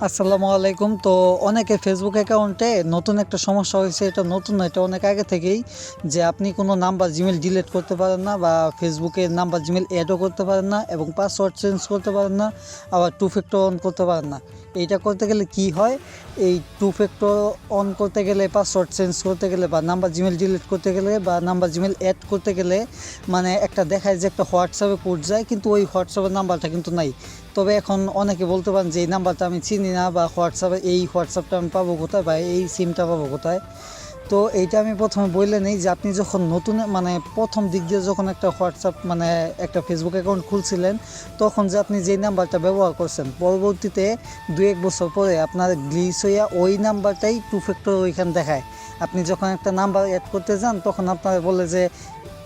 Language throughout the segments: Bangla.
আসসালামু আলাইকুম। তো অনেকে ফেসবুক অ্যাকাউন্টে নতুন একটা সমস্যা হয়েছে, এটা নতুন না, এটা অনেক আগে থেকেই, যে আপনি কোনো নাম্বার জিমেল ডিলিট করতে পারেন না বা ফেসবুকের নাম্বার জিমেল অ্যাডও করতে পারেন না এবং পাসওয়ার্ড চেঞ্জ করতে পারেন না, আবার টু ফ্যাক্টর অন করতে পারেন না। এইটা করতে গেলে কি হয়, এই টু ফ্যাক্টর অন করতে গেলে, পাসওয়ার্ড চেঞ্জ করতে গেলে বা নাম্বার জিমেল ডিলিট করতে গেলে বা নাম্বার জিমেল অ্যাড করতে গেলে মানে একটা দেখায় যে একটা হোয়াটসঅ্যাপে কোড যায়, কিন্তু ওই হোয়াটসঅ্যাপের নাম্বারটা কিন্তু নাই। তবে এখন অনেকে বলতে পারেন যে এই নাম্বারটা আমি চিনি না বা হোয়াটসঅ্যাপটা আমি পাবো কোথায় বা এই সিমটা পাবো কোথায়। তো এইটা আমি প্রথমে বলে নিই যে আপনি যখন নতুন মানে প্রথম দিক দিয়ে যখন একটা হোয়াটসঅ্যাপ মানে একটা ফেসবুক অ্যাকাউন্ট খুলছিলেন, তখন যে আপনি যেই নাম্বারটা ব্যবহার করছেন, পরবর্তীতে 2-1 বছর পরে আপনার গ্লিচ হইয়া ওই নাম্বারটাই টু ফ্যাক্টর ওইখানে দেখায়। আপনি যখন একটা নাম্বার অ্যাড করতে যান, তখন আপনার বলে যে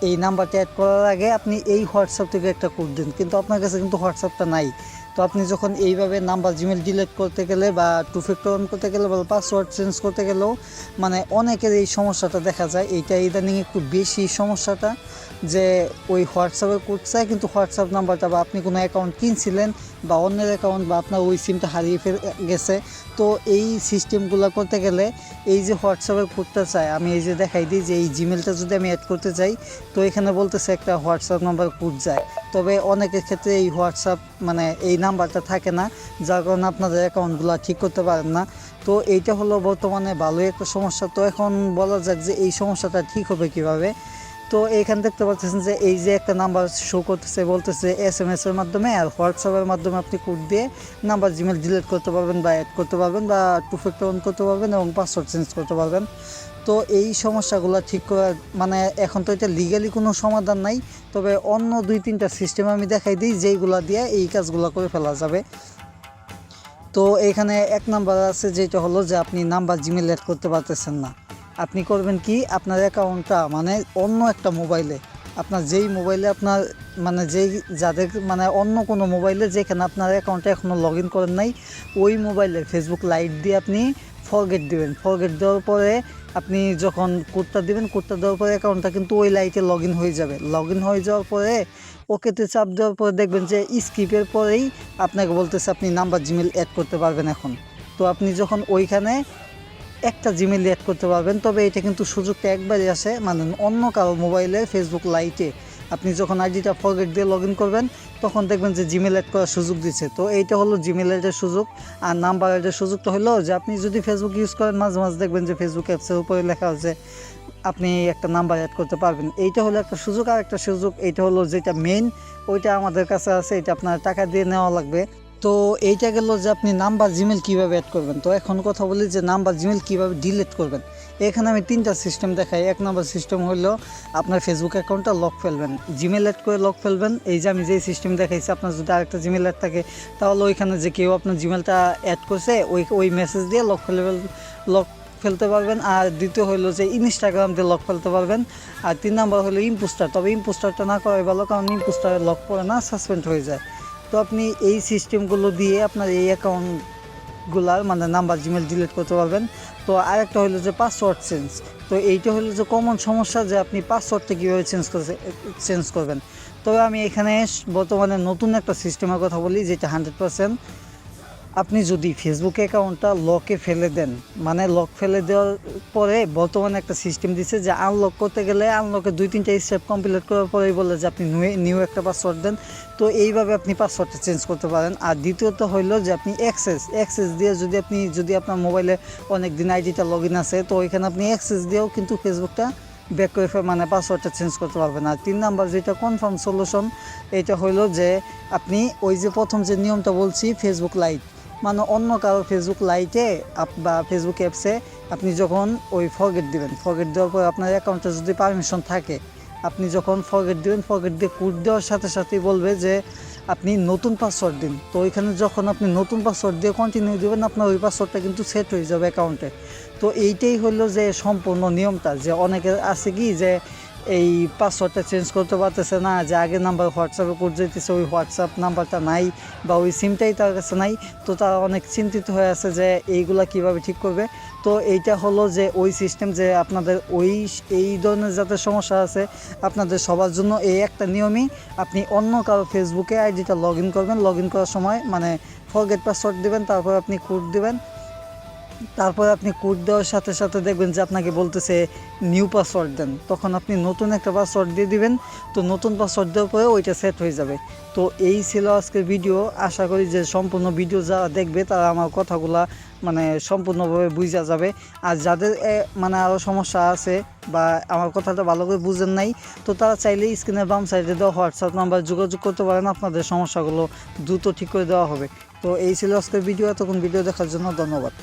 এই নাম্বারটা অ্যাড করার আগে আপনি এই হোয়াটসঅ্যাপ থেকে একটা কোড দিন, কিন্তু আপনার কাছে কিন্তু হোয়াটসঅ্যাপটা নাই। তো আপনি যখন এইভাবে নাম্বার জিমেল ডিলিট করতে গেলে বা টু ফ্যাক্টর অন করতে গেলে বা পাসওয়ার্ড চেঞ্জ করতে গেলেও মানে অনেকের এই সমস্যাটা দেখা যায়। এইটা ইদানিং একটু বেশি সমস্যাটা, যে ওই হোয়াটসঅ্যাপে কোড চায় কিন্তু হোয়াটসঅ্যাপ নাম্বারটা, বা আপনি কোনো অ্যাকাউন্ট কিনছিলেন বা অন্যের অ্যাকাউন্ট বা আপনার ওই সিমটা হারিয়ে গেছে। তো এই সিস্টেমগুলো করতে গেলে এই যে হোয়াটসঅ্যাপের কোডটা চাই, আমি এই যে দেখাই দিই যে এই জিমেলটা যদি আমি অ্যাড করতে চাই, তো এখানে বলতেছে একটা হোয়াটসঅ্যাপ নাম্বার কোড যায়। তবে অনেকের ক্ষেত্রে এই হোয়াটসঅ্যাপ মানে এই নাম্বারটা থাকে না, যার কারণে আপনাদের অ্যাকাউন্টগুলো ঠিক করতে পারেন না। তো এইটা হলো বর্তমানে ভালোই একটা সমস্যা। তো এখন বলা যাক যে এই সমস্যাটা ঠিক হবে কিভাবে। তো এইখানে দেখতে পাচ্ছেন যে এই যে একটা নাম্বার শো করতেছে, বলতেছে SMS এর মাধ্যমে আর হোয়াটসঅ্যাপের মাধ্যমে আপনি কোড দিয়ে নাম্বার জিমেল ডিলিট করতে পারবেন বা অ্যাড করতে পারবেন বা টু ফ্যাক্টর অন করতে পারবেন এবং পাসওয়ার্ড চেঞ্জ করতে পারবেন। তো এই সমস্যাগুলো ঠিক করার মানে এখন তো এটা লিগালি কোনো সমাধান নাই, তবে অন্য 2-3টা সিস্টেম আমি দেখাই দিই যেইগুলো দিয়ে এই কাজগুলো করে ফেলা যাবে। তো এইখানে এক নাম্বার আছে, যেটা হলো যে আপনি নাম্বার জিমেল অ্যাড করতে পারতেছেন না। আপনি করবেন কি, আপনার অ্যাকাউন্টটা মানে অন্য একটা মোবাইলে, আপনার যেই মোবাইলে আপনার মানে যেই যাদের মানে অন্য কোনো মোবাইলে যেখানে আপনার অ্যাকাউন্টটা এখনও লগ ইন করেন নাই, ওই মোবাইলের ফেসবুক লাইট দিয়ে আপনি ফরগেট দিবেন। ফরগেট দেওয়ার পরে আপনি যখন কোডটা দিবেন, কোডটা দেওয়ার পরে অ্যাকাউন্টটা কিন্তু ওই লাইটে লগ ইন হয়ে যাবে। লগ ইন হয়ে যাওয়ার পরে ওকেতে চাপ দেওয়ার পরে দেখবেন যে স্কিপের পরেই আপনাকে বলতেছে আপনি নাম্বার জিমেল অ্যাড করতে পারবেন এখন। তো আপনি যখন ওইখানে একটা জিমেল অ্যাড করতে পারবেন, তবে এটা কিন্তু সুযোগটা একবারই আসে, মানে অন্য কারো মোবাইলে ফেসবুক লাইটে আপনি যখন আইডিটা ফরগেট দিয়ে লগ ইন করবেন, তখন দেখবেন যে জিমেল অ্যাড করার সুযোগ দিচ্ছে। তো এইটা হলো জিমেল অ্যাডের সুযোগ। আর নাম্বার অ্যাডের সুযোগটা হলো যে আপনি যদি ফেসবুক ইউজ করেন, মাঝে মাঝে দেখবেন যে ফেসবুক অ্যাপসের উপরে লেখা আছে আপনি একটা নাম্বার অ্যাড করতে পারবেন। এইটা হলো একটা সুযোগ। আর একটা সুযোগ এইটা হলো যেটা মেইন, ওইটা আমাদের কাছে আছে, এটা আপনার টাকা দিয়ে নেওয়া লাগবে। তো এইটা গেল যে আপনি নাম্বার জিমেল কীভাবে অ্যাড করবেন। তো এখন কথা বলি যে নাম্বার জিমেল কীভাবে ডিলিট করবেন। এখানে আমি 3টা সিস্টেম দেখাই। 1 নম্বর সিস্টেম হলো আপনার ফেসবুক অ্যাকাউন্টটা লক ফেলবেন, জিমেল অ্যাড করে লক ফেলবেন। এই যে আমি যেই সিস্টেম দেখাইছি, আপনার যদি আরেকটা জিমেল অ্যাড থাকে, তাহলে ওইখানে যে কেউ আপনার জিমেলটা অ্যাড করছে ওই ওই মেসেজ দিয়ে লক ফেলতে পারবেন। আর দ্বিতীয় হলো যে ইনস্টাগ্রাম দিয়ে লক ফেলতে পারবেন। আর 3 নম্বর হলো ইম্পোস্টার, তবে ইম্পোস্টারটা না করাই ভালো, কারণ ইম্পোস্টার লক করে না, সাসপেন্ড হয়ে যায়। তো আপনি এই সিস্টেমগুলো দিয়ে আপনার এই অ্যাকাউন্টগুলার মানে নাম্বার জিমেল ডিলিট করতে পারবেন। তো আরেকটা হলো যে পাসওয়ার্ড চেঞ্জ। তো এইটা হলো যে কমন সমস্যা, যে আপনি পাসওয়ার্ডটা কীভাবে চেঞ্জ করবেন। তবে আমি এখানে বর্তমানে নতুন একটা সিস্টেমের কথা বলি, যেটা 100% আপনি যদি ফেসবুক অ্যাকাউন্টটা লকে ফেলে দেন, মানে লক ফেলে দেওয়ার পরে বর্তমানে একটা সিস্টেম দিচ্ছে যে আনলক করতে গেলে আনলকের 2-3টা স্টেপ কমপ্লিট করার পরেই বলে যে আপনি নিউ একটা পাসওয়ার্ড দেন। তো এইভাবে আপনি পাসওয়ার্ডটা চেঞ্জ করতে পারেন। আর দ্বিতীয়ত হইলো যে আপনি অ্যাক্সেস দিয়ে যদি আপনার মোবাইলে অনেক দিন আইডিটা লগ ইন আছে, তো ওইখানে আপনি অ্যাক্সেস দিয়েও কিন্তু ফেসবুকটা ব্যাক করে মানে পাসওয়ার্ডটা চেঞ্জ করতে পারবেন। আর 3 নম্বর যেটা কনফার্ম সলিউশন, এটা হইলো যে আপনি ওই যে প্রথম যে নিয়মটা বলছি ফেসবুক লাইট, মানে অন্য কারো ফেসবুক লাইটে বা ফেসবুক অ্যাপসে আপনি যখন ওই ফরগেট দিবেন, ফরগেট দেওয়ার পর আপনার অ্যাকাউন্টে যদি পারমিশন থাকে, আপনি যখন ফরগেট দিবেন, ফরগেট দিয়ে কোড দেওয়ার সাথে সাথেই বলবে যে আপনি নতুন পাসওয়ার্ড দিন। তো ওইখানে যখন আপনি নতুন পাসওয়ার্ড দিয়ে কন্টিনিউ দেবেন, আপনার ওই পাসওয়ার্ডটা কিন্তু সেট হয়ে যাবে অ্যাকাউন্টে। তো এইটাই হলো যে সম্পূর্ণ নিয়মটা। যে অনেকের আছে কি যে এই পাসওয়ার্ডটা চেঞ্জ করতে পারতেছে না, যে আগের নাম্বার হোয়াটসঅ্যাপে কোড যেতেছে, ওই হোয়াটসঅ্যাপ নাম্বারটা নাই বা ওই সিমটাই তার কাছে নাই। তো তারা অনেক চিন্তিত হয়ে আছে যে এইগুলা কিভাবে ঠিক করবে। তো এইটা হলো যে ওই সিস্টেম, যে আপনাদের এই ধরনের যাতে সমস্যা আছে আপনাদের সবার জন্য এই একটা নিয়মই, আপনি অন্য কারো ফেসবুকে আইডিটা লগ ইন করবেন, লগ ইন করার সময় মানে ফরগেট পাসওয়ার্ড দিবেন, তারপর আপনি কোড দিবেন। তারপর আপনি কোড দেওয়ার সাথে সাথে দেখবেন যে আপনাকে বলতেছে নিউ পাসওয়ার্ড দেন, তখন আপনি নতুন একটা পাসওয়ার্ড দিয়ে দিবেন। তো নতুন পাসওয়ার্ড দেওয়ার পরে ওইটা সেট হয়ে যাবে। তো এই ছিল আজকের ভিডিও। আশা করি যে সম্পূর্ণ ভিডিও যারা দেখবে তারা আমার কথাগুলা মানে সম্পূর্ণভাবে বুঝা যাবে। আর যাদের মানে আরও সমস্যা আছে বা আমার কথাটা ভালো করে বুঝেন নাই, তো তারা চাইলে স্ক্রিনের বাম সাইডে দেওয়া হোয়াটসঅ্যাপ নাম্বার যোগাযোগ করতে পারেন, আপনাদের সমস্যাগুলো দ্রুত ঠিক করে দেওয়া হবে। তো এই ছিল আজকের ভিডিও। এতক্ষণ ভিডিও দেখার জন্য ধন্যবাদ।